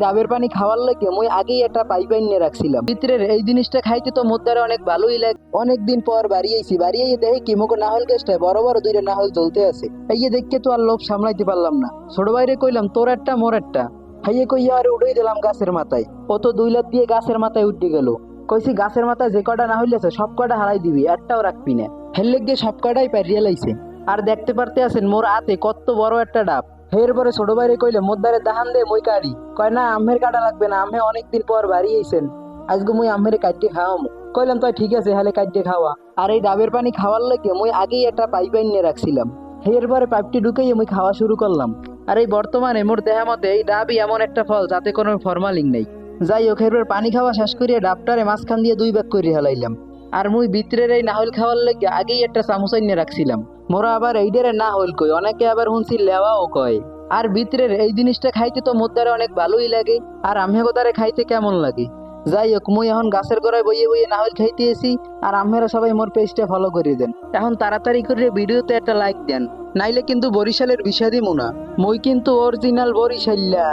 ডাবের পানি খাওয়ার লাগে মুই আগেই একটা পাইপ এনে রাখছিলাম ভিতরের এই জিনিসটা খাইতে তো মোর দ্বারা অনেক ভালোই লাগে। অনেকদিন পর বাড়ি আইছি, বাড়ি আইয়ে দেখি কি মোকে নাহল গাছটায় বড় বড় দুইটা নাহল জ্বলতে আছে। এই দেখতে তো আর লোভ সামলাইতে পারলাম না, ছোট ভাইরে কইলাম তোর একটা মোর একটা। হাইয়ে কইয়া আর উড়াই দিলাম গাছের মাথায়। ও তো 2 লাখ দিয়ে গাছের মাথায় উঠে গেল। কইছি গাছের মাথায় যে কটা নাহল আছে সব কটা হারাই দিবি, একটাও রাখবি না। হেললে গিয়ে সব কটাই পারিয়ে লাইছে। আর দেখতে পারতে আছেন মোর হাতে কত বড় একটা ডাব। এরপরে ছোট ভাইরে কইলে মোর দ্বারে দাহান দে মই কাটি। কয় না আমের কাটা লাগবে না, আমে অনেকদিন পর বাড়ি আইছেন, আজকে মুই আমের কাটিয়ে খাওয়ামু। কইলাম তাই ঠিক আছে, হালে কাটিয়ে খাওয়া। আর এই ডাবের পানি খাওয়ার লাগে মুই আগেই একটা পাইপ এনে রাখছিলাম। এরপরে পাইপটি ঢুকাইয়ে মুই খাওয়া শুরু করলাম। আর এই বর্তমানে মোর দেহ মতে এই ডাবই এমন একটা ফল যাতে কোনো ফরমালিন নেই। যাই হোক, এরপর পানি খাওয়া শেষ করিয়ে ডাবটারে মাঝখান দিয়ে 2 ভাগ করে হেলাইলাম। আর মুই ভিতরের এই নাহল খাওয়ার লাগে আগেই একটা চামচ এনে রাখছিলাম। মোরা আবার এইডারে না হইল কই, অনেকে আবার শুনছি লেওয়াও কয়। আর ভিতরের এই জিনিসটা খাইতে তো মোর দ্বারা অনেক ভালোই লাগে। আর আমিও তারে খাইতে কেমন লাগে। যাই হোক, মুই এখন গাছের গোড়ায় বইয়ে বইয়ে নাহল খাইতে এসি। আর আপনারা সবাই মোর পেজটা ফলো করে দেন। এখন তাড়াতাড়ি করে ভিডিওতে একটা লাইক দেন, নাইলে কিন্তু বরিশালের বিষাদি মুনা। মই কিন্তু অরিজিনাল বরিশাল্লা।